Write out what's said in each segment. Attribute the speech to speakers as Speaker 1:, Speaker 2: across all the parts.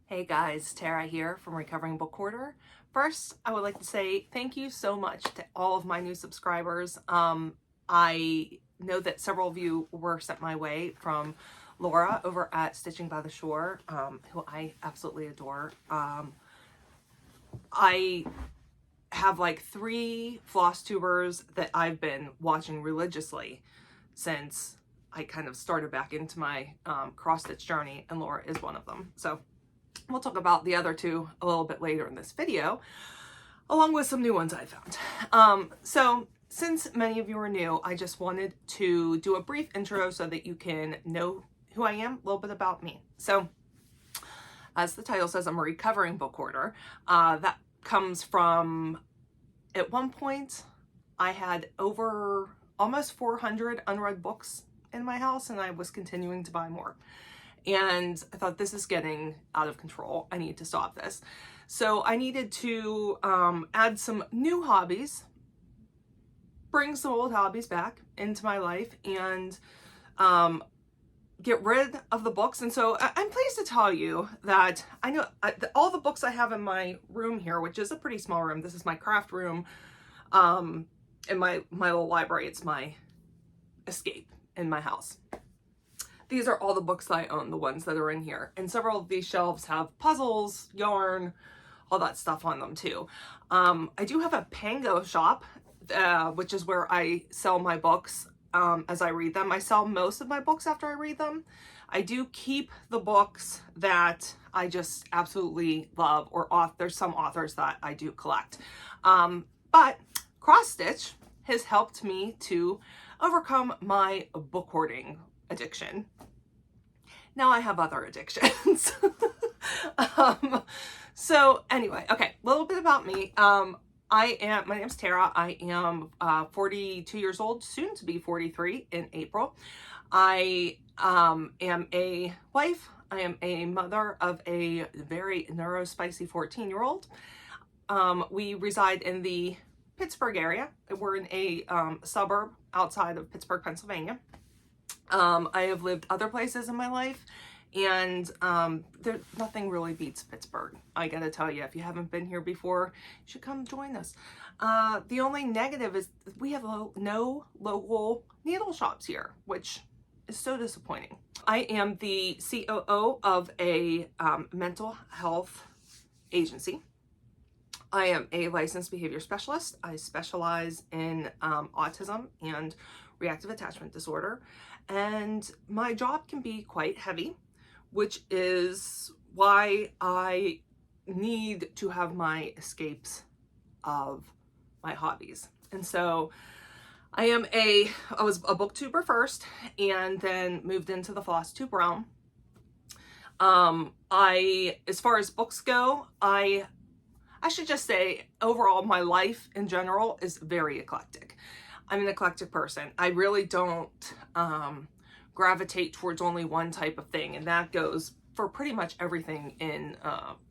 Speaker 1: Hey guys, Tara here from Recovering Book Hoarder. First, I would like to say thank you so much to all of my new subscribers. I know that several of you were sent my way from Laura over at Stitching by the Shore, who I absolutely adore. I have like 3 floss tubers that I've been watching religiously since I kind of started back into my cross-stitch journey, and Laura is one of them. So we'll talk about the other 2 a little bit later in this video, along with some new ones I found. So since many of you are new, I just wanted to do a brief intro so that you can know who I am, a little bit about me. So as the title says, I'm a recovering book hoarder. That comes from, at one point, I had over almost 400 unread books in my house, and I was continuing to buy more. And I thought, this is getting out of control. I need to stop this. So I needed to add some new hobbies, bring some old hobbies back into my life, and get rid of the books. And so I'm pleased to tell you that I know all the books I have in my room here, which is a pretty small room. This is my craft room. In my little library, it's my escape in my house. These are all the books that I own, the ones that are in here. And several of these shelves have puzzles, yarn, all that stuff on them too. I do have a Pango shop, which is where I sell my books as I read them. I sell most of my books after I read them. I do keep the books that I just absolutely love, or there's some authors that I do collect. But cross-stitch has helped me to overcome my book hoarding addiction. Now I have other addictions. So anyway, okay, a little bit about me. My name's Tara. I am 42 years old, soon to be 43 in April. I am a wife. I am a mother of a very neurospicy 14-year-old. We reside in the Pittsburgh area. We're in a suburb outside of Pittsburgh, Pennsylvania. I have lived other places in my life, and nothing really beats Pittsburgh. I gotta tell you, if you haven't been here before, you should come join us. The only negative is we have no local needle shops here, which is so disappointing. I am the COO of a mental health agency. I am a licensed behavior specialist. I specialize in autism and reactive attachment disorder, and my job can be quite heavy, which is why I need to have my escapes of my hobbies. And so I was a booktuber first, and then moved into the floss tube realm. As far as books go, I should just say, overall, my life in general is very eclectic. I'm an eclectic person. I really don't gravitate towards only one type of thing, and that goes for pretty much everything in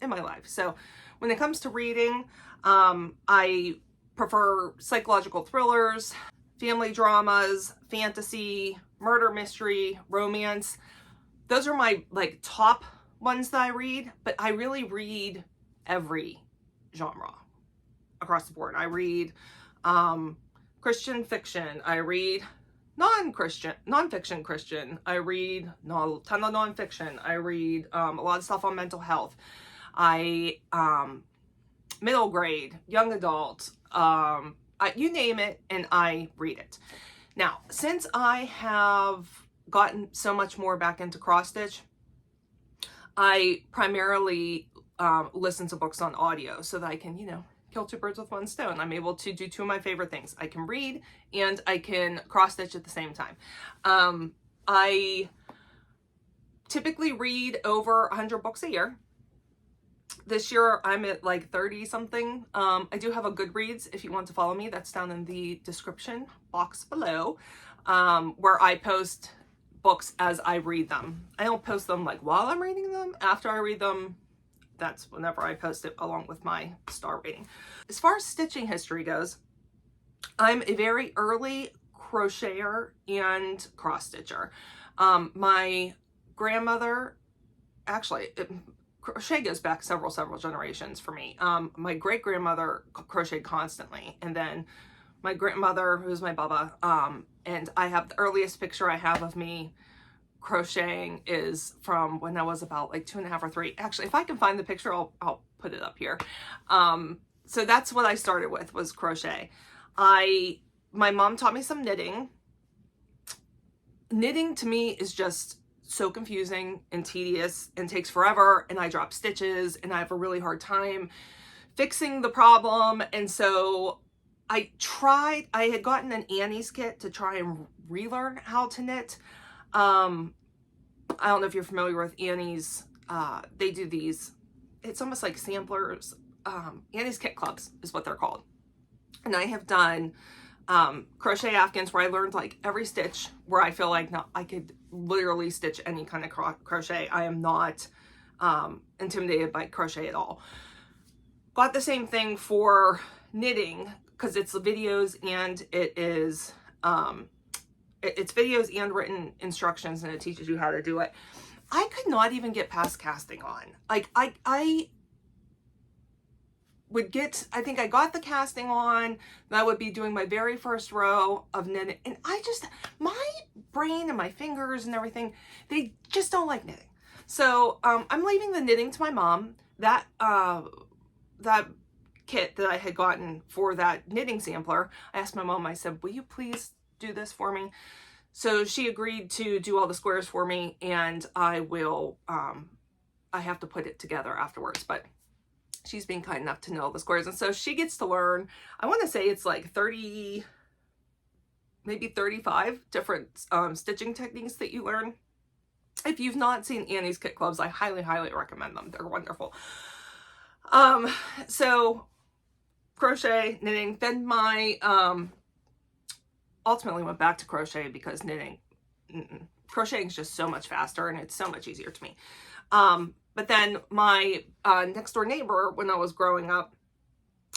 Speaker 1: my life. So when it comes to reading, I prefer psychological thrillers, family dramas, fantasy, murder mystery, romance. Those are my top ones that I read, but I really read every genre across the board. I read Christian fiction. I read nonfiction Christian. I read a ton of nonfiction. I read a lot of stuff on mental health. Middle grade, young adult, you name it, and I read it. Now, since I have gotten so much more back into cross-stitch, I primarily listen to books on audio so that I can, kill 2 birds with 1 stone. I'm able to do 2 of my favorite things. I can read and I can cross-stitch at the same time. I typically read over 100 books a year. This year I'm at 30 something. I do have a Goodreads if you want to follow me. That's down in the description box below, where I post books as I read them. I don't post them while I'm reading them. After I read them, that's whenever I post it, along with my star rating. As far as stitching history goes, I'm a very early crocheter and cross stitcher. My grandmother, actually, crochet goes back several generations for me. My great grandmother crocheted constantly, and then my grandmother, who's my baba, and I have the earliest picture I have of me crocheting is from when I was about like 2.5 or 3. Actually, if I can find the picture, I'll put it up here. So that's what I started with, was crochet. My mom taught me some knitting. Knitting to me is just so confusing and tedious and takes forever, and I drop stitches and I have a really hard time fixing the problem. And so I had gotten an Annie's kit to try and relearn how to knit. I don't know if you're familiar with Annie's. They do these, it's almost like samplers. Annie's kit clubs is what they're called. And I have done crochet afghans where I learned like every stitch, where I feel like I could literally stitch any kind of crochet. I am not intimidated by crochet at all. Got the same thing for knitting, because it's videos and it is it's videos and written instructions, and it teaches you how to do it. I could not even get past casting on. Like I would get, I think I got the casting on, and I would be doing my very first row of knitting, and my brain and my fingers and everything, they just don't like knitting. So I'm leaving the knitting to my mom. That kit that I had gotten for that knitting sampler, I asked my mom, I said, will you please do this for me? So she agreed to do all the squares for me, and I will, I have to put it together afterwards, but she's been kind enough to know all the squares. And so she gets to learn, I want to say it's like 30, maybe 35 different stitching techniques that you learn. If you've not seen Annie's Kit Clubs, I highly, highly recommend them. They're wonderful. So crochet, knitting, then my, ultimately went back to crochet because knitting, crocheting is just so much faster and it's so much easier to me. But then my next door neighbor, when I was growing up,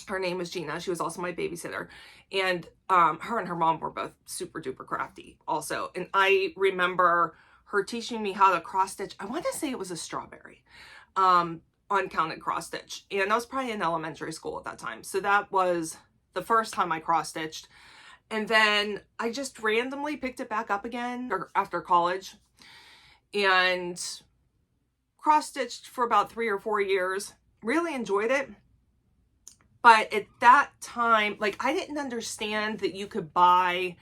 Speaker 1: her name was Gina. She was also my babysitter. And her and her mom were both super duper crafty also. And I remember her teaching me how to cross stitch. I want to say it was a strawberry, uncounted cross stitch. And I was probably in elementary school at that time. So that was the first time I cross stitched. And then I just randomly picked it back up again after college and cross-stitched for about 3 or 4 years. Really enjoyed it. But at that time, like, I didn't understand that you could buy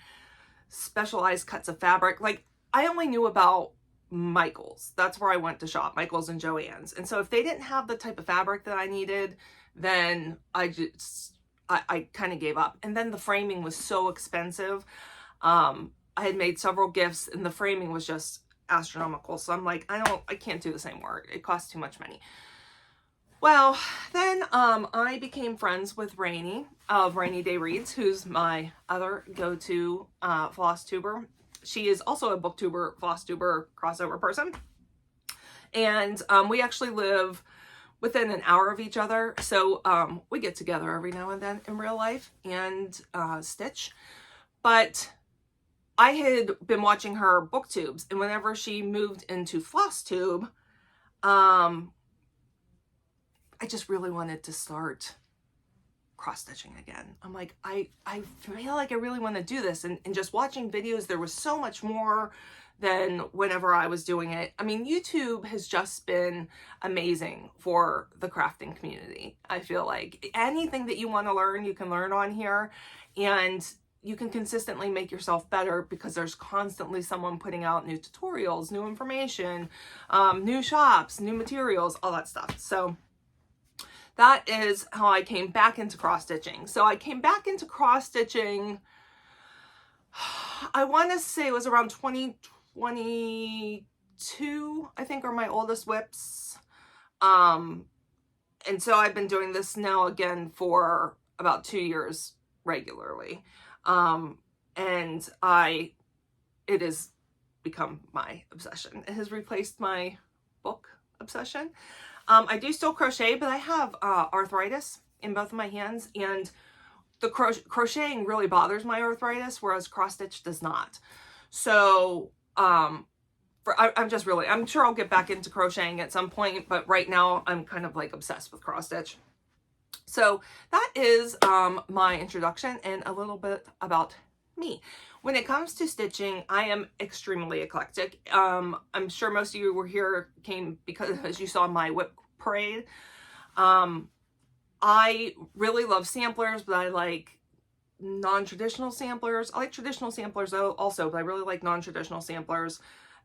Speaker 1: specialized cuts of fabric. Like, I only knew about Michael's. That's where I went to shop, Michael's and Joann's. And so if they didn't have the type of fabric that I needed, then I kind of gave up. And then the framing was so expensive. I had made several gifts and the framing was just astronomical. So I'm like, I can't do this anymore. It costs too much money. Well, then I became friends with Rainy of Rainy Day Reads, who's my other go-to floss tuber. She is also a booktuber, floss tuber, crossover person. And we actually live within an hour of each other. So we get together every now and then in real life and stitch. But I had been watching her booktubes, and whenever she moved into floss tube, I just really wanted to start cross stitching again. I'm like, I feel like I really want to do this. And just watching videos, there was so much more than whenever I was doing it. I mean, YouTube has just been amazing for the crafting community. I feel like anything that you want to learn, you can learn on here, and you can consistently make yourself better because there's constantly someone putting out new tutorials, new information, new shops, new materials, all that stuff. So that is how I came back into cross stitching. So I came back into cross stitching, I want to say it was around 2022, I think, are my oldest whips. And so I've been doing this now again for about 2 years regularly. And it has become my obsession. It has replaced my book obsession. I do still crochet, but I have arthritis in both of my hands, and the crocheting really bothers my arthritis, whereas cross stitch does not. So for I'm sure I'll get back into crocheting at some point, but right now I'm kind of like obsessed with cross stitch. So that is my introduction and a little bit about me. When it comes to stitching, I am extremely eclectic. I'm sure most of you were here came because as you saw my whip parade. I really love samplers, but I like non-traditional samplers. I like traditional samplers also, but I really like non-traditional samplers.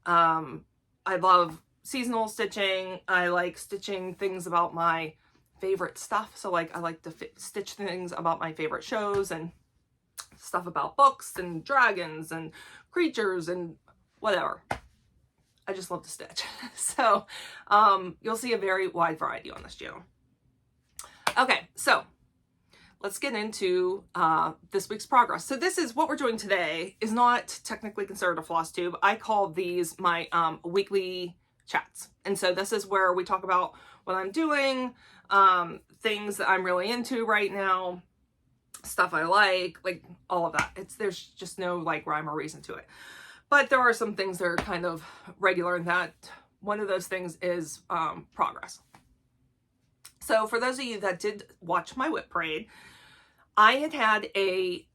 Speaker 1: I love seasonal stitching. I like stitching things about my favorite stuff. So like I like to stitch things about my favorite shows and stuff about books and dragons and creatures and whatever. I just love to stitch. So you'll see a very wide variety on this channel. Okay, so let's get into this week's progress. So this is what we're doing today is not technically considered a floss tube. I call these my weekly chats. And so this is where we talk about what I'm doing, things that I'm really into right now, stuff I like all of that. There's just no like rhyme or reason to it. But there are some things that are kind of regular in that. One of those things is progress. So for those of you that did watch my whip parade, I had a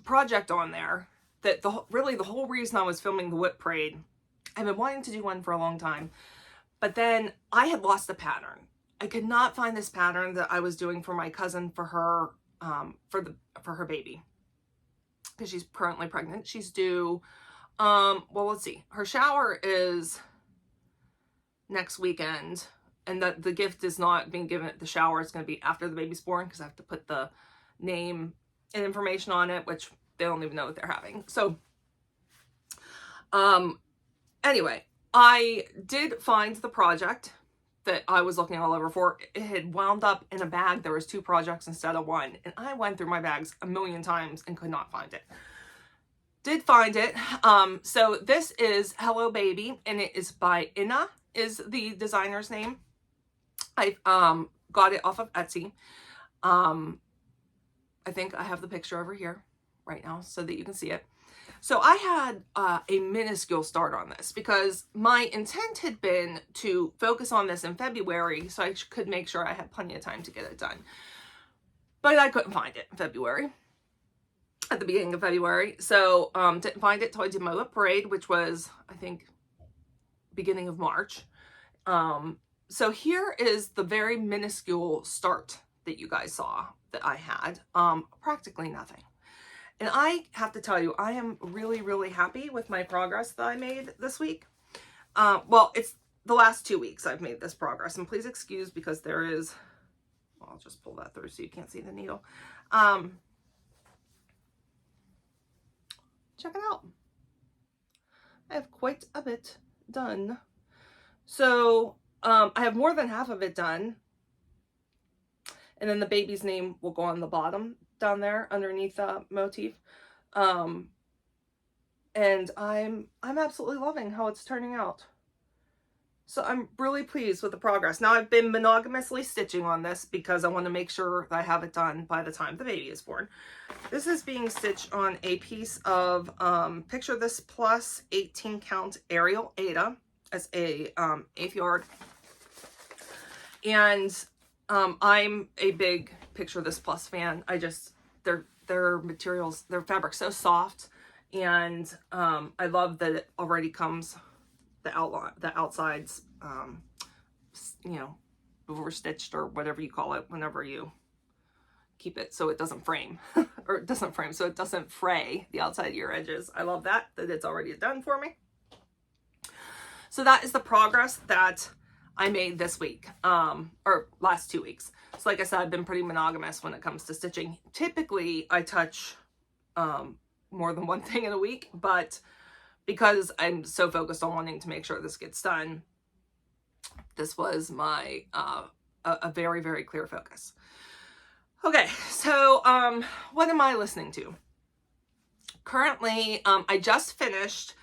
Speaker 1: project on there that really the whole reason I was filming the whip parade, I've been wanting to do one for a long time, but then I had lost the pattern. I could not find this pattern that I was doing for my cousin for her for her baby, because she's currently pregnant. She's due, well, let's see, her shower is next weekend. And the gift is not being given at the shower. It's going to be after the baby's born because I have to put the name and information on it, which they don't even know what they're having. So, anyway, I did find the project that I was looking all over for. It had wound up in a bag. There was 2 projects instead of 1. And I went through my bags a million times and could not find it. Did find it. So this is Hello Baby, and it is by Inna, is the designer's name. I got it off of Etsy. I think I have the picture over here right now so that you can see it. So I had a minuscule start on this because my intent had been to focus on this in February so I could make sure I had plenty of time to get it done. But I couldn't find it in February, at the beginning of February. So didn't find it till I did my whip parade, which was, I think, beginning of March. So here is the very minuscule start that you guys saw that I had, practically nothing. And I have to tell you, I am really, really happy with my progress that I made this week. Well, it's the last 2 weeks I've made this progress, and please excuse because there is, well, I'll just pull that through so you can't see the needle. Check it out. I have quite a bit done. So I have more than half of it done, and then the baby's name will go on the bottom down there underneath the motif. And I'm absolutely loving how it's turning out. So I'm really pleased with the progress. Now I've been monogamously stitching on this because I want to make sure that I have it done by the time the baby is born. This is being stitched on a piece of Picture This Plus 18 count Ariel Aida as a 1/8 yard. And I'm a big Picture This Plus fan. I just, their materials, their fabric's so soft, and I love that it already comes, the outline, the outsides, you know, over stitched or whatever you call it, whenever you keep it so it doesn't frame, or it doesn't frame, so it doesn't fray the outside of your edges. I love that it's already done for me. So that is the progress that I made this week, or last 2 weeks. So like I said, I've been pretty monogamous when it comes to stitching. Typically, I touch more than one thing in a week, but because I'm so focused on wanting to make sure this gets done, this was my, a very, very clear focus. Okay, so what am I listening to? Currently, I just finished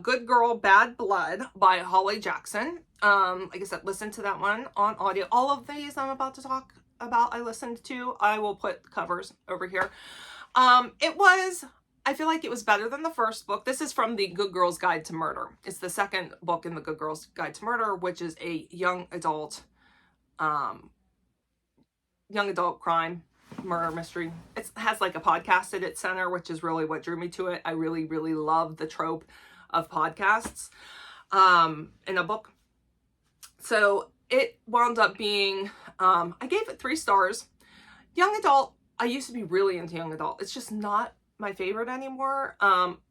Speaker 1: Good Girl, Bad Blood by Holly Jackson. Like I said, listen to that one on audio. All of these I'm about to talk about I listened to. I will put covers over here. It was I feel like it was better than the first book. This is from the Good Girl's Guide to Murder. It's the second book in the Good Girl's Guide to Murder, which is a young adult crime murder mystery. It has like a podcast at its center, which is really what drew me to it. I really, really love the trope of podcasts in a book. So it wound up being, I gave it 3 stars. Young adult, I used to be really into young adult. It's just not my favorite anymore.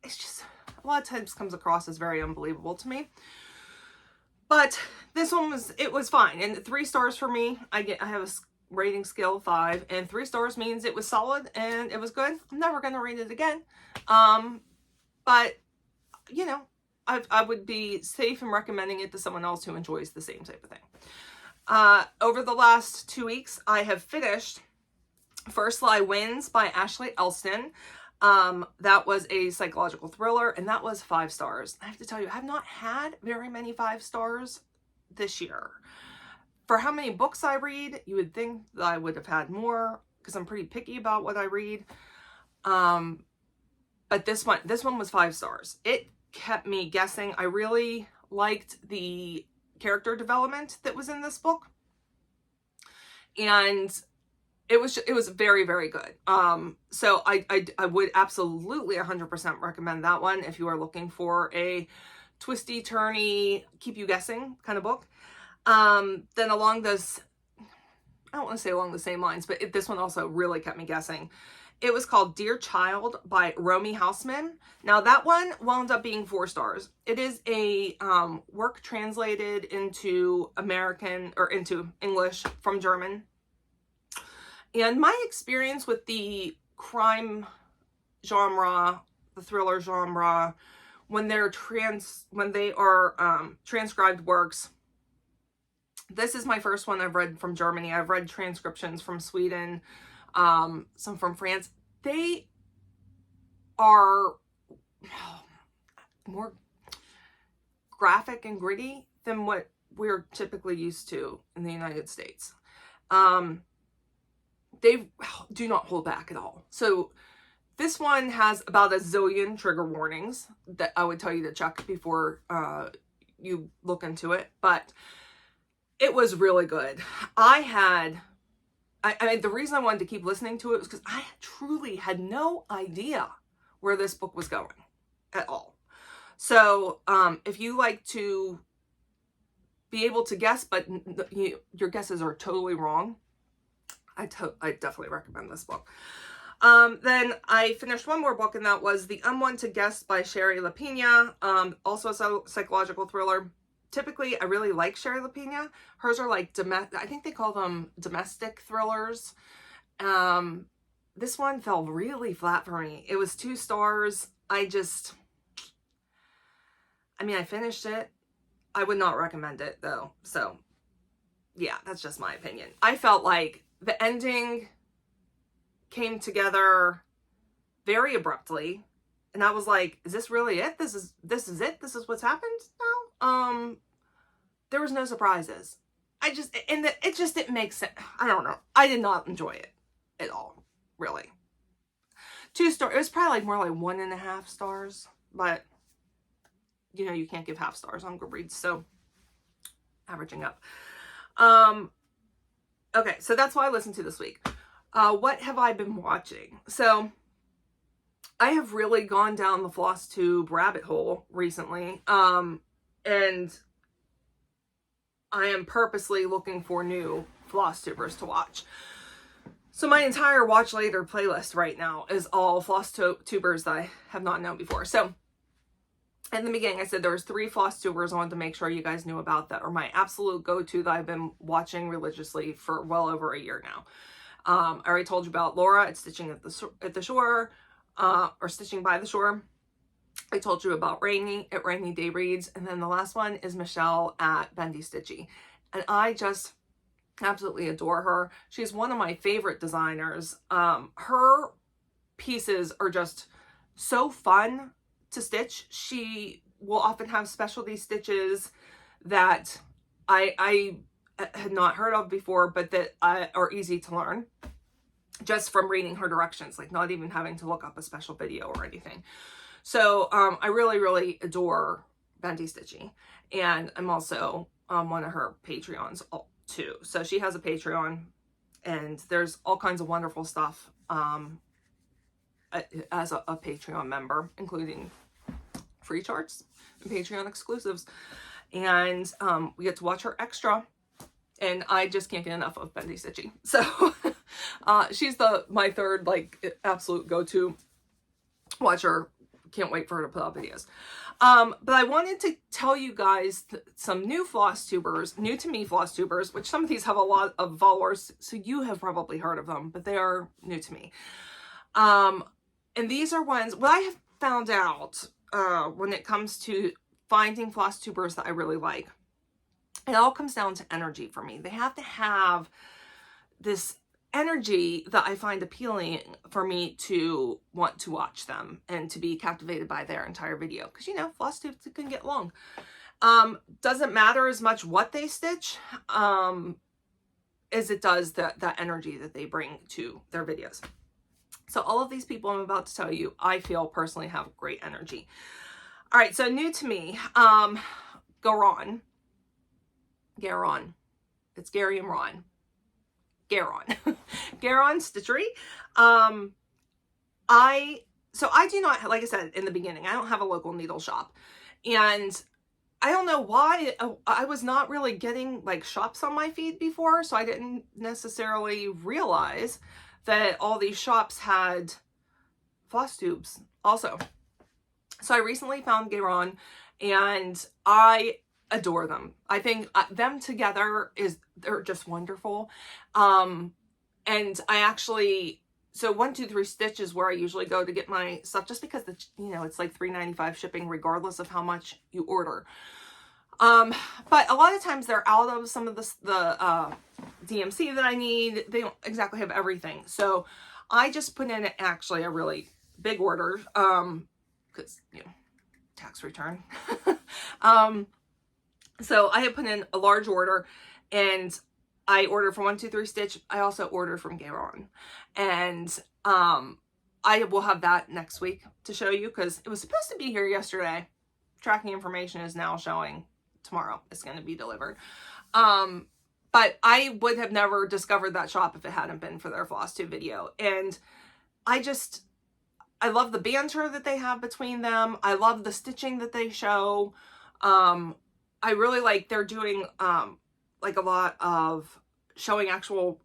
Speaker 1: It's just a lot of times comes across as very unbelievable to me. But this one was fine. And 3 stars for me. I have a rating scale of 5, and 3 stars means it was solid and it was good. I'm never going to rate it again. But you know, I would be safe in recommending it to someone else who enjoys the same type of thing. Over the last 2 weeks, I have finished First Lie Wins by Ashley Elston. That was a psychological thriller, and that was 5 stars. I have to tell you, I have not had very many 5 stars this year. For how many books I read, you would think that I would have had more, because I'm pretty picky about what I read. But this one was 5 stars. It kept me guessing. I really liked the character development that was in this book. And it was very, very good. So I would absolutely 100% recommend that one if you are looking for a twisty, turny, keep you guessing kind of book. Then along those, I don't want to say along the same lines, but this one also really kept me guessing. It was called Dear Child by Romy Hausmann. Now that one wound up being 4 stars. It is a work translated into American or into English from German. And my experience with the crime genre, the thriller genre, when they are transcribed works, this is my first one I've read from Germany. I've read transcriptions from Sweden, some from France. They are more graphic and gritty than what we're typically used to in the United States. They do not hold back at all. So this one has about a zillion trigger warnings that I would tell you to check before you look into it. But it was really good. I mean, the reason I wanted to keep listening to it was because I truly had no idea where this book was going at all. So if you like to be able to guess, but your guesses are totally wrong, I definitely recommend this book. Then I finished one more book, and that was The Unwanted Guest by Shari Lapena. Also a psychological thriller. Typically, I really like Shari Lapena. Hers are like, I think they call them domestic thrillers. This one fell really flat for me. It was 2 stars. I finished it. I would not recommend it though. So yeah, that's just my opinion. I felt like the ending came together very abruptly. And I was like, is this really it? This is it? This is what's happened now? There was no surprises. It just didn't make sense. I don't know. I did not enjoy it at all, really. 2 stars. It was probably like more like 1.5 stars, but you know, you can't give half stars on Goodreads, so averaging up. Okay, so that's what I listened to this week. What have I been watching? So I have really gone down the floss tube rabbit hole recently, and I am purposely looking for new floss tubers to watch. So my entire watch later playlist right now is all floss tubers that I have not known before. So in the beginning, I said there was 3 floss tubers I wanted to make sure you guys knew about that are my absolute go-to that I've been watching religiously for well over a year now. I already told you about Laura at Stitching at the Shore, or Stitching by the Shore. I told you about Rainy at Rainy Day Reads, and then the last one is Michelle at Bendy Stitchy. And I just absolutely adore her. She's one of my favorite designers. Her pieces are just so fun to stitch. She will often have specialty stitches that I had not heard of before, but that are easy to learn. just from reading her directions, like not even having to look up a special video or anything. So I really, really adore Bendy Stitchy. And I'm also one of her Patreons too. So she has a Patreon, and there's all kinds of wonderful stuff as a Patreon member, including free charts and Patreon exclusives. And we get to watch her extra. And I just can't get enough of Bendy Stitchy. So she's my third like absolute go-to watcher. Can't wait for her to put out videos. But I wanted to tell you guys some new floss tubers, new to me floss tubers, which some of these have a lot of followers, so you have probably heard of them, but they are new to me. And these are ones, what I have found out when it comes to finding floss tubers that I really like, it all comes down to energy for me. They have to have this energy that I find appealing for me to want to watch them and to be captivated by their entire video. Because, you know, floss tubes can get long. Doesn't matter as much what they stitch as it does that energy that they bring to their videos. So all of these people I'm about to tell you, I feel personally have great energy. All right, so new to me, Garon. It's Gary and Ron. Garon Stitchery. I do not, like I said in the beginning, I don't have a local needle shop, and I don't know why I was not really getting like shops on my feed before, so I didn't necessarily realize that all these shops had floss tubes also. So I recently found Garon, and I adore them. I think them together they're just wonderful. And I actually, so 123 Stitch is where I usually go to get my stuff, just because it's like $3.95 shipping regardless of how much you order. But a lot of times they're out of some of the DMC that I need. They don't exactly have everything. So I just put in actually a really big order, because, tax return. So I had put in a large order, and I ordered from 123 Stitch. I also ordered from Garon, and I will have that next week to show you, because it was supposed to be here yesterday. Tracking information is now showing tomorrow it's going to be delivered. But I would have never discovered that shop if it hadn't been for their floss tube video. And I love the banter that they have between them. I love the stitching that they show. I really like they're doing like a lot of showing actual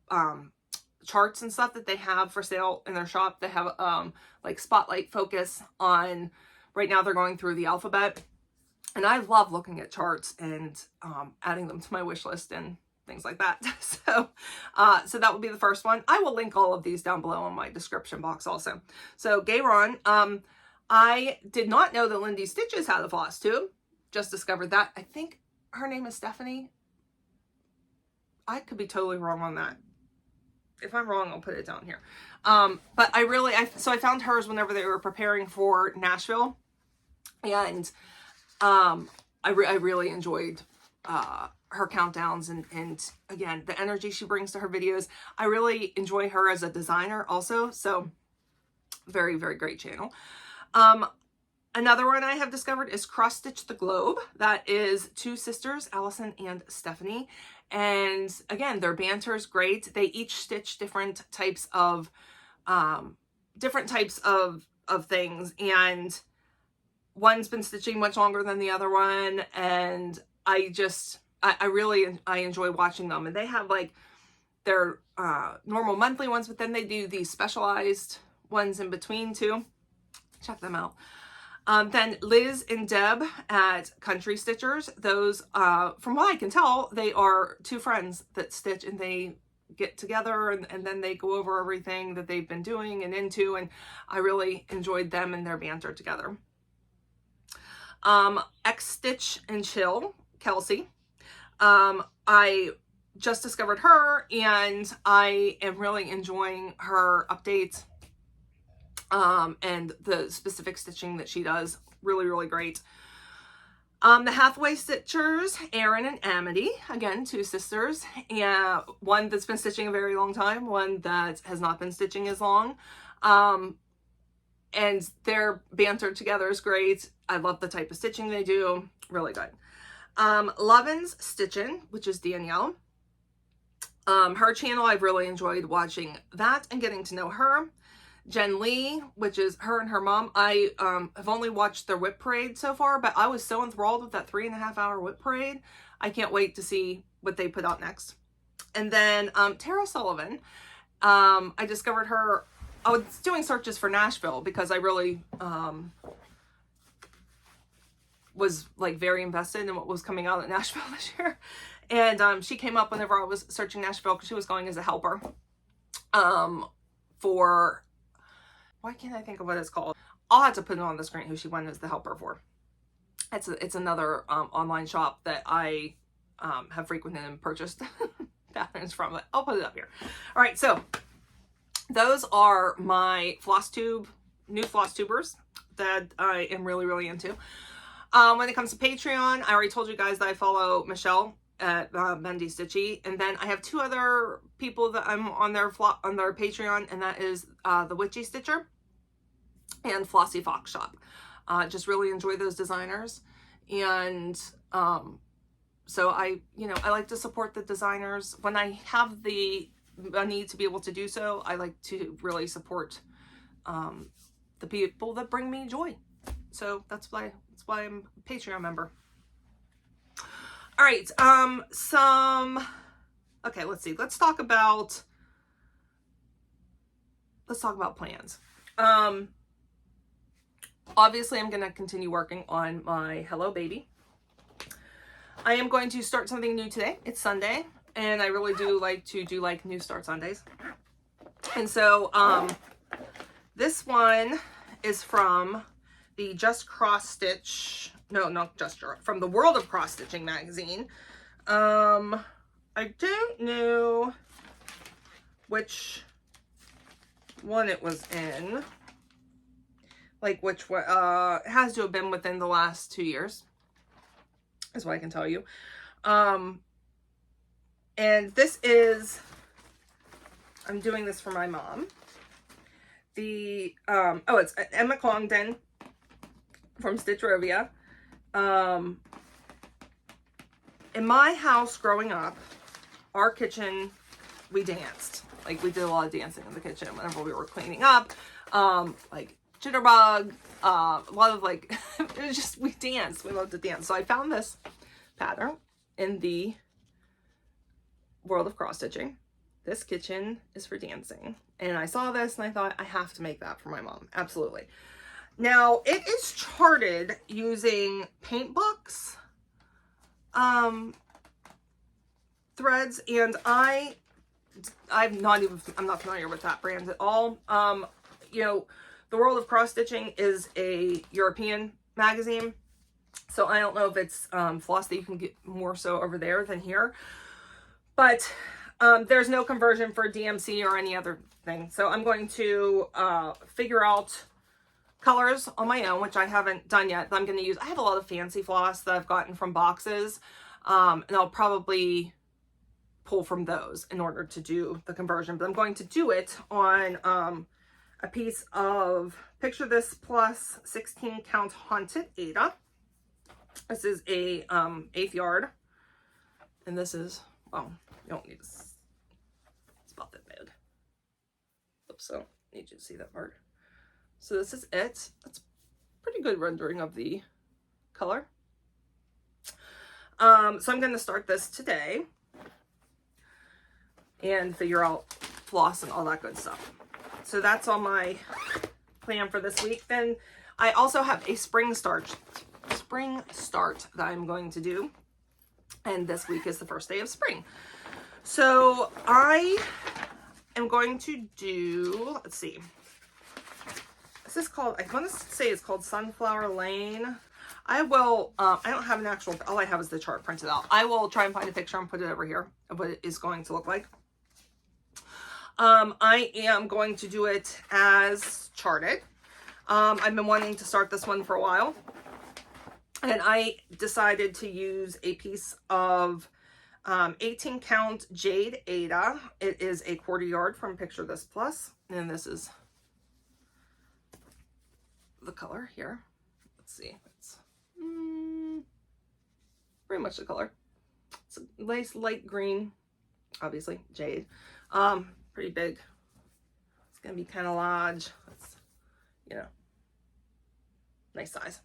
Speaker 1: charts and stuff that they have for sale in their shop. They have like spotlight focus on, right now they're going through the alphabet, and I love looking at charts and adding them to my wish list and things like that. So that would be the first one. I will link all of these down below in my description box also. So Garon, I did not know that Lindy Stitches had a floss tube. Just discovered that. I think her name is Stephanie. I could be totally wrong on that. If I'm wrong, I'll put it down here. But so I found hers whenever they were preparing for Nashville, and I really enjoyed her countdowns, and again, the energy she brings to her videos. I really enjoy her as a designer also, so very, very great channel. Another one I have discovered is Cross Stitch the Globe. That is two sisters, Allison and Stephanie. And again, their banter is great. They each stitch different types of things. And one's been stitching much longer than the other one. And I really enjoy watching them. And they have like their normal monthly ones, but then they do these specialized ones in between too. Check them out. Then Liz and Deb at Country Stitchers. Those, from what I can tell, they are two friends that stitch, and they get together and then they go over everything that they've been doing and into, and I really enjoyed them and their banter together. Stitch and Chill, Kelsey. I just discovered her, and I am really enjoying her updates. And the specific stitching that she does, really, really great. The Hathaway Stitchers, Erin and Amity, again, 2 sisters, and one that's been stitching a very long time, one that has not been stitching as long. And their banter together is great. I love the type of stitching they do. Really good. Lovin's Stitchin', which is Danielle. Her channel, I've really enjoyed watching that and getting to know her. Jen Lee, which is her and her mom. I have only watched their whip parade so far, but I was so enthralled with that 3.5-hour whip parade. I can't wait to see what they put out next. And then Tara Sullivan. I discovered her. I was doing searches for Nashville because I really was like very invested in what was coming out at Nashville this year. And she came up whenever I was searching Nashville because she was going as a helper for, why can't I think of what it's called? I'll have to put it on the screen who she went as the helper for. It's another online shop that I have frequented and purchased patterns from, but I'll put it up here. All right, so those are my new floss tubers that I am really, really into. When it comes to Patreon, I already told you guys that I follow Michelle at Bendy Stitchy, and then I have 2 other people that I'm on their Patreon, and that is the Witchy Stitcher and Flossy Fox Shop. Just really enjoy those designers, and so I like to support the designers when I have the need to be able to do so. I like to really support the people that bring me joy. So that's why I'm a Patreon member. All right, okay, let's see. Let's talk about plans. Obviously I'm going to continue working on my Hello Baby. I am going to start something new today. It's Sunday, and I really do like to do like new start Sundays. And so this one is from the Just Cross Stitch, no, not Just, from the World of Cross Stitching magazine. I don't know which one it was in, like which one, it has to have been within the last 2 years, is what I can tell you. And this is, I'm doing this for my mom. The, oh, it's Emma Congdon from Stitchrovia. In my house growing up, our kitchen, we danced. Like, we did a lot of dancing in the kitchen whenever we were cleaning up. Like jitterbug, a lot of like, it was just, we danced. We loved to dance. So I found this pattern in the World of Cross Stitching. This kitchen is for dancing. And I saw this and I thought, I have to make that for my mom. Absolutely. Now, it is charted using paint box threads, and I'm not familiar with that brand at all. You know, the World of Cross Stitching is a European magazine, so I don't know if it's floss that you can get more so over there than here. But there's no conversion for DMC or any other thing. So I'm going to figure out colors on my own, which I haven't done yet. I'm going to use, I have a lot of fancy floss that I've gotten from boxes, and I'll probably pull from those in order to do the conversion. But I'm going to do it on a piece of, picture this, plus 16 count Haunted Ada. This is a 1/8 yard, and this is, well, you don't need this. It's about that big. Oops, so I need you to see that part. So this is it. That's pretty good rendering of the color. So I'm going to start this today and figure out floss and all that good stuff. So that's all my plan for this week. Then I also have a spring start that I'm going to do. And this week is the first day of spring. So I am going to do, let's see. This is called, I want to say it's called Sunflower Lane. I will, I don't have an actual, all I have is the chart printed out. I will try and find a picture and put it over here of what it is going to look like. I am going to do it as charted. I've been wanting to start this one for a while. And I decided to use a piece of 18 count Jade Ada. It is a 1/4 yard from Picture This Plus. And this is the color here. Let's see. It's pretty much the color. It's a nice light green, obviously, jade. Pretty big. It's going to be kind of large. It's, you know, nice size.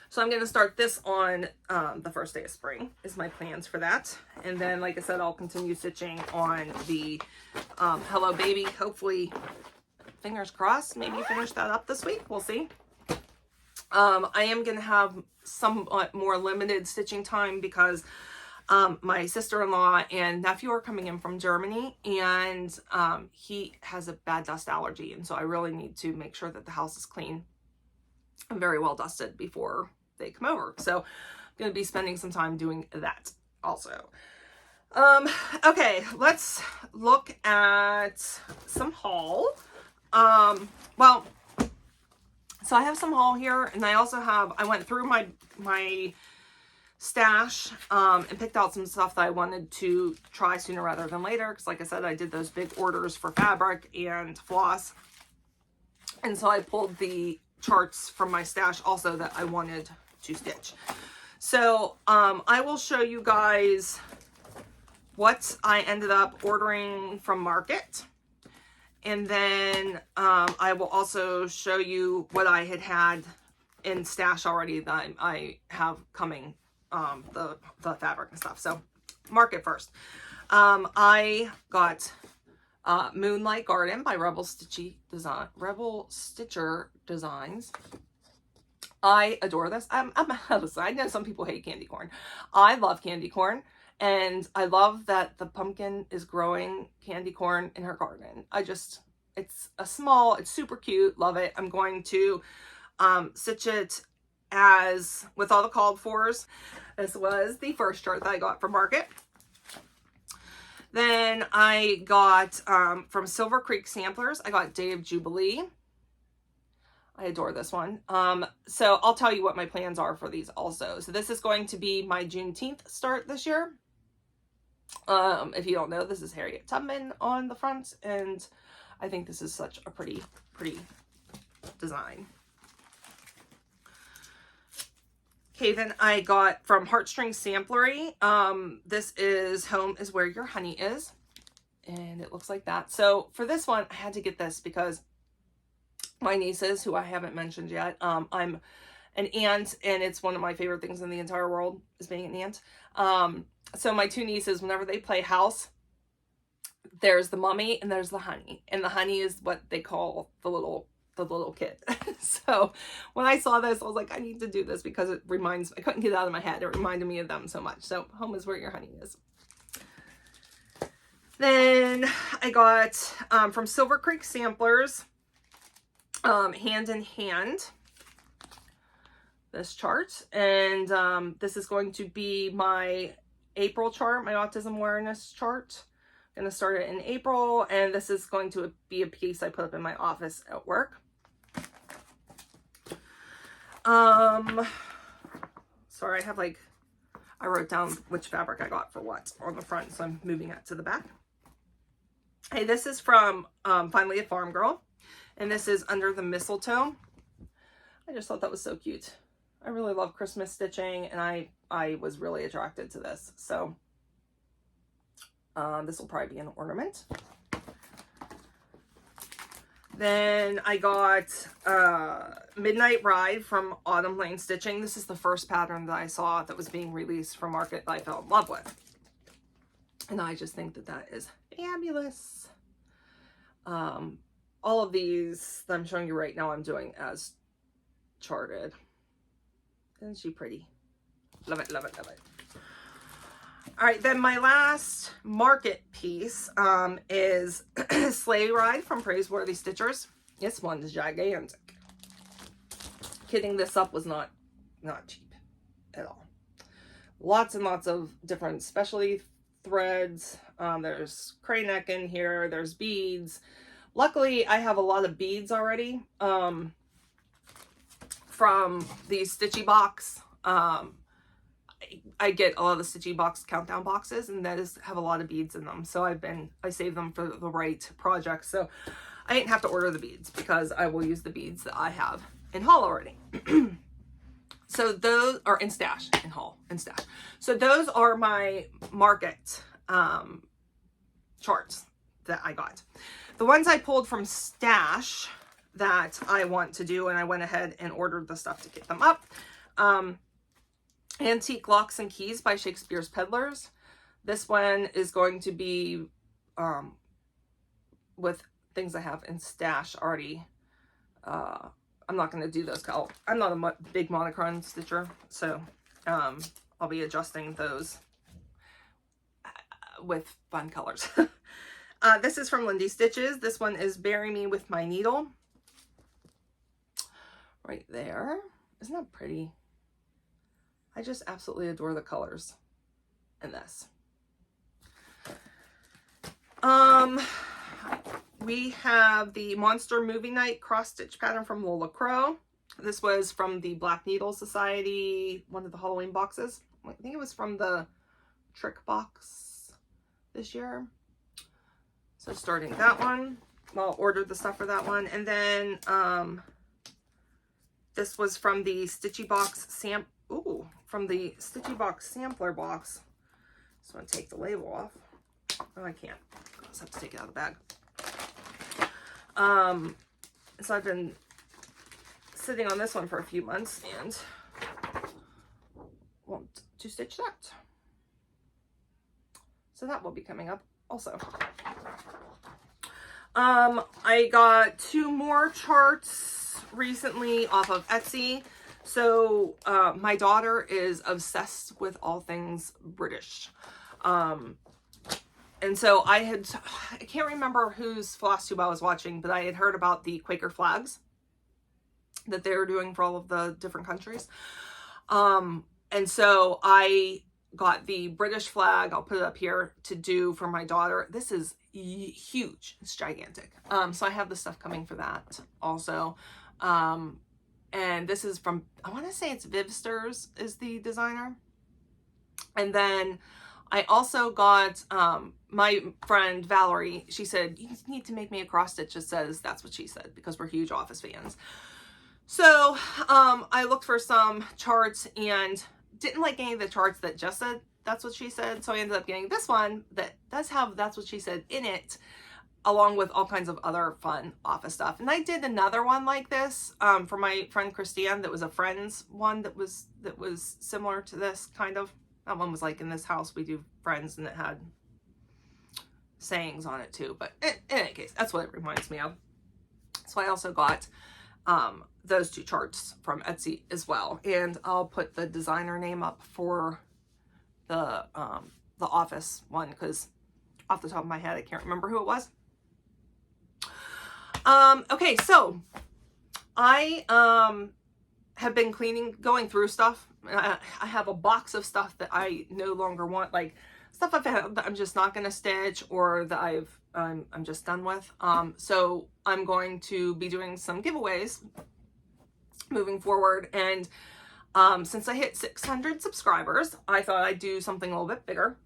Speaker 1: So I'm going to start this on the first day of spring is my plans for that. And then, like I said, I'll continue stitching on the Hello Baby. Hopefully, fingers crossed, maybe finish that up this week. We'll see. I am going to have somewhat more limited stitching time because my sister-in-law and nephew are coming in from Germany, and he has a bad dust allergy. And so I really need to make sure that the house is clean and very well dusted before they come over. So I'm going to be spending some time doing that also. Okay, let's look at some haul. Well, so I have some haul here, and I also have, I went through my stash and picked out some stuff that I wanted to try sooner rather than later, because like I said, I did those big orders for fabric and floss, and so I pulled the charts from my stash also that I wanted to stitch. So I will show you guys what I ended up ordering from Market, and then I will also show you what I had in stash already that I have coming, the fabric and stuff. So Market first. I got Moonlight Garden by Rebel Stitcher Designs. I adore this. Listen, I know some people hate candy corn. I love candy corn, and I love that the pumpkin is growing candy corn in her garden. It's it's super cute. Love it. I'm going to stitch it as with all the called fors. This was the first chart that I got from Market. Then I got from Silver Creek Samplers, I got Day of Jubilee. I adore this one. So I'll tell you what my plans are for these also. So this is going to be my Juneteenth start this year. If you don't know, this is Harriet Tubman on the front, and I think this is such a pretty design. Okay, then I got from Heartstring Samplery. This is Home is Where Your Honey Is, and it looks like that. So for this one, I had to get this because my nieces, who I haven't mentioned yet, I'm an aunt, and it's one of my favorite things in the entire world is being an aunt. So my two nieces, whenever they play house, there's the mummy and there's the honey, and the honey is what they call the little kid. So when I saw this, I was like, I need to do this because I couldn't get it out of my head. It reminded me of them so much. So Home is Where Your Honey Is. Then I got from Silver Creek Samplers, Hand in Hand, this chart, and this is going to be my April chart, my autism awareness chart. I'm going to start it in April, and this is going to be a piece I put up in my office at work. Sorry, I wrote down which fabric I got for what on the front, so I'm moving it to the back. Hey, this is from Finally a Farm Girl, and this is Under the Mistletoe. I just thought that was so cute. I really love Christmas stitching, and I was really attracted to this. So this will probably be an ornament. Then I got Midnight Ride from Autumn Lane Stitching. This is the first pattern that I saw that was being released from Market that I fell in love with. And I just think that that is fabulous. All of these that I'm showing you right now, I'm doing as charted. Isn't she pretty? Love it, love it, love it. All right, then my last Market piece is Sleigh Ride from Praiseworthy Stitchers. This one's gigantic. Kitting this up was not cheap at all. Lots and lots of different specialty threads. There's cray neck in here. There's beads. Luckily, I have a lot of beads already from the Stitchy box. I get a lot of the Stitchy box countdown boxes, and that have a lot of beads in them. So I save them for the right project. So I didn't have to order the beads because I will use the beads that I have in haul already. So those are in stash, in haul, in stash. So those are my market charts that I got. The ones I pulled from stash that I want to do, and I went ahead and ordered the stuff to get them up. Antique Locks and Keys by Shakespeare's Peddlers. This one is going to be with things I have in stash already. I'm not going to do those. I'm not a big monochrome stitcher, so I'll be adjusting those with fun colors. This is from Lindy Stitches. This one is Bury Me With My Needle. Right there. Isn't that pretty? I just absolutely adore the colors in this. We have the Monster Movie Night cross stitch pattern from Lola Crow. This was from the Black Needle Society, one of the Halloween boxes. I think it was from the Trick box this year. So starting that one. Well, ordered the stuff for that one. And then this was from the Stitchy Box from the Stitchy Box sampler box. So I'm going to take the label off. Oh, I can't. I just have to take it out of the bag. So I've been sitting on this one for a few months and want to stitch that. So that will be coming up also. I got 2 more charts recently off of Etsy. So my daughter is obsessed with all things British. And so I can't remember whose floss tube I was watching, but I had heard about the Quaker flags that they were doing for all of the different countries. And so I got the British flag, I'll put it up here, to do for my daughter. This is huge. It's gigantic. So I have the stuff coming for that also. And this is from, I want to say it's Vivsters is the designer. And then I also got my friend Valerie. She said, you need to make me a cross stitch that says That's What She Said, because we're huge Office fans. So I looked for some charts and didn't like any of the charts that just said That's What She Said. So I ended up getting this one that does have That's What She Said in it, along with all kinds of other fun Office stuff. And I did another one like this for my friend Christiane. That was a Friends one that was similar to this kind of. That one was like, in this house we do Friends, and it had sayings on it too. But in any case, that's what it reminds me of. So I also got those 2 charts from Etsy as well. And I'll put the designer name up for the Office one, because off the top of my head I can't remember who it was. Okay, so I have been going through stuff. I have a box of stuff that I no longer want, like stuff I've had that I'm just not going to stitch, or that I'm just done with. So I'm going to be doing some giveaways moving forward. And since I hit 600 subscribers, I thought I'd do something a little bit bigger.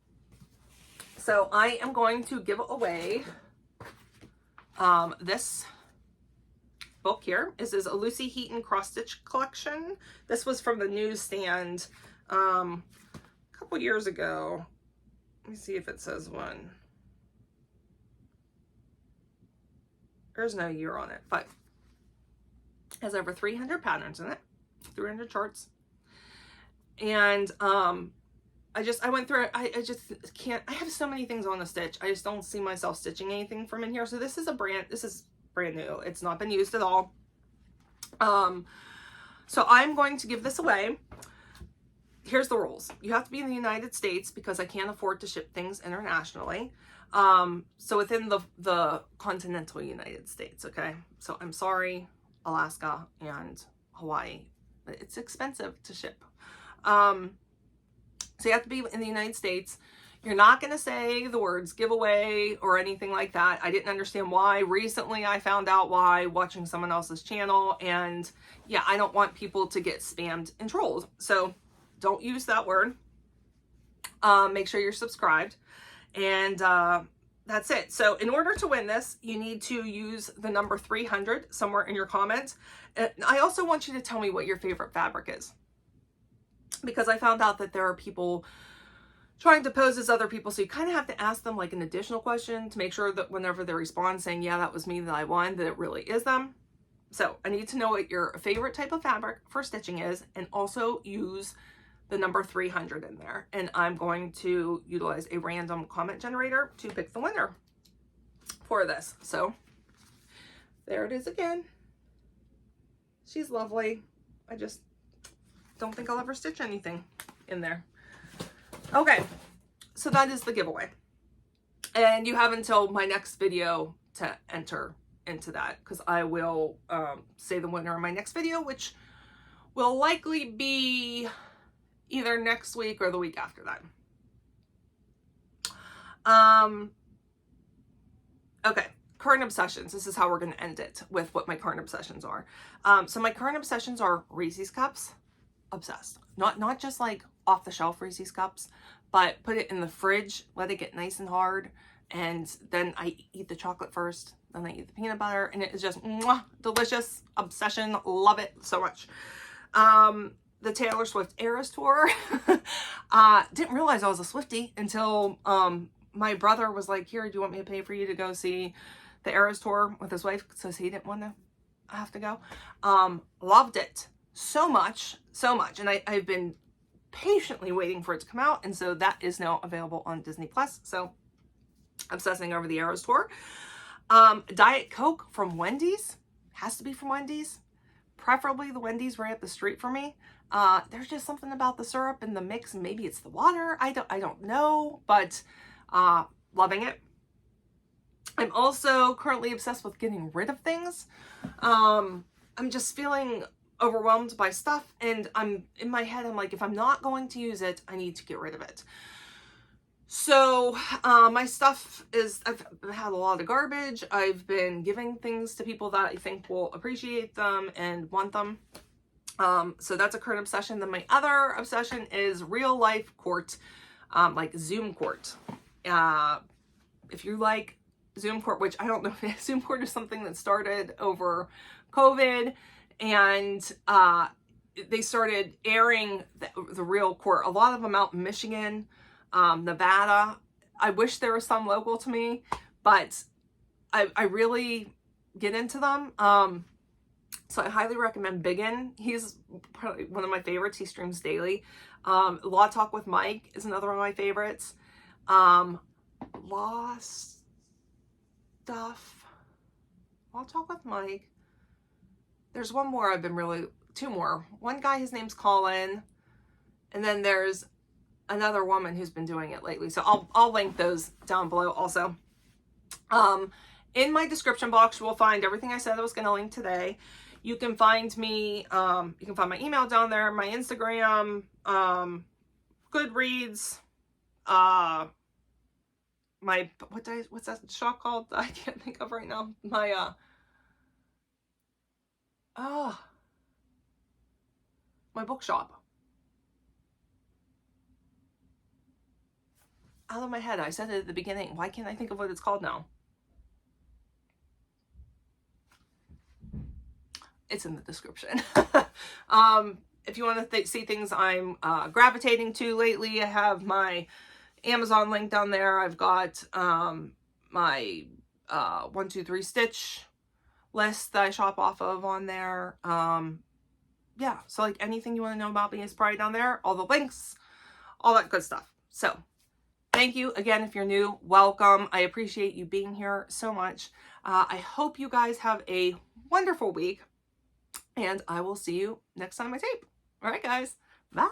Speaker 1: So I am going to give away this book here. This is a Lucy Heaton cross stitch collection. This was from the newsstand a couple years ago. Let me see if it says when. There's no year on it, but it has over 300 patterns in it, 300 charts. And I went through it. I just can't, I have so many things on the stitch. I just don't see myself stitching anything from in here. So this is brand new. It's not been used at all. So I'm going to give this away. Here's the rules. You have to be in the United States, because I can't afford to ship things internationally. So within the continental United States, okay? So I'm sorry, Alaska and Hawaii. It's expensive to ship. So you have to be in the United States. You're not going to say the words giveaway or anything like that. I didn't understand why. Recently, I found out why watching someone else's channel. And yeah, I don't want people to get spammed and trolled. So don't use that word. Make sure you're subscribed. And that's it. So in order to win this, you need to use the number 300 somewhere in your comments. And I also want you to tell me what your favorite fabric is. Because I found out that there are people trying to pose as other people, so you kind of have to ask them like an additional question to make sure that whenever they respond saying, yeah, that was me that I won, that it really is them. So I need to know what your favorite type of fabric for stitching is, and also use the number 300 in there. And I'm going to utilize a random comment generator to pick the winner for this. So there it is again. She's lovely. I just don't think I'll ever stitch anything in there. Okay, so that is the giveaway. And you have until my next video to enter into that, because I will say the winner in my next video, which will likely be either next week or the week after that. Okay, current obsessions. This is how we're going to end it with what my current obsessions are. So my current obsessions are Reese's cups. Obsessed. Not just like off the shelf Reese's cups, but put it in the fridge, let it get nice and hard, and then I eat the chocolate first, then I eat the peanut butter, and it is just mwah, delicious. Obsession. Love it so much. The Taylor Swift Eras Tour. Didn't realize I was a Swiftie until my brother was like, here, do you want me to pay for you to go see the Eras Tour with his wife, since he didn't want to have to go. Loved it so much. And I've been patiently waiting for it to come out, and so that is now available on Disney Plus. So obsessing over the Eras Tour. Diet Coke from Wendy's. Has to be from Wendy's, preferably the Wendy's right up the street for me. There's just something about the syrup and the mix, and maybe it's the water, I don't know, but loving it. I'm also currently obsessed with getting rid of things. I'm just feeling overwhelmed by stuff, and I'm in my head, I'm like, if I'm not going to use it, I need to get rid of it. So my stuff is, I've had a lot of garbage. I've been giving things to people that I think will appreciate them and want them. So that's a current obsession. Then my other obsession is real life court, like Zoom court. If you like Zoom court, which I don't know if Zoom court is something that started over COVID, and they started airing the real court. A lot of them out in Michigan, Nevada. I wish there was some local to me, but I really get into them. So I highly recommend Biggin. He's probably one of my favorites. He streams daily. Law Talk with Mike is another one of my favorites. Law Talk with Mike. There's one more I've been two more. One guy, his name's Colin. And then there's another woman who's been doing it lately. So I'll link those down below also. In my description box, you will find everything I said I was going to link today. You can find me, you can find my email down there, my Instagram, Goodreads, what's that shop called? I can't think of right now. My, my bookshop. Out of my head, I said it at the beginning. Why can't I think of what it's called now? It's in the description. If you want to see things I'm gravitating to lately, I have my Amazon link down there. I've got my 1, 2, 3 stitch list that I shop off of on there. Yeah, so like anything you want to know about me is probably down there. All the links, all that good stuff. So thank you again. If you're new, welcome. I appreciate you being here so much. I hope you guys have a wonderful week, and I will see you next time I tape. All right, guys. Bye.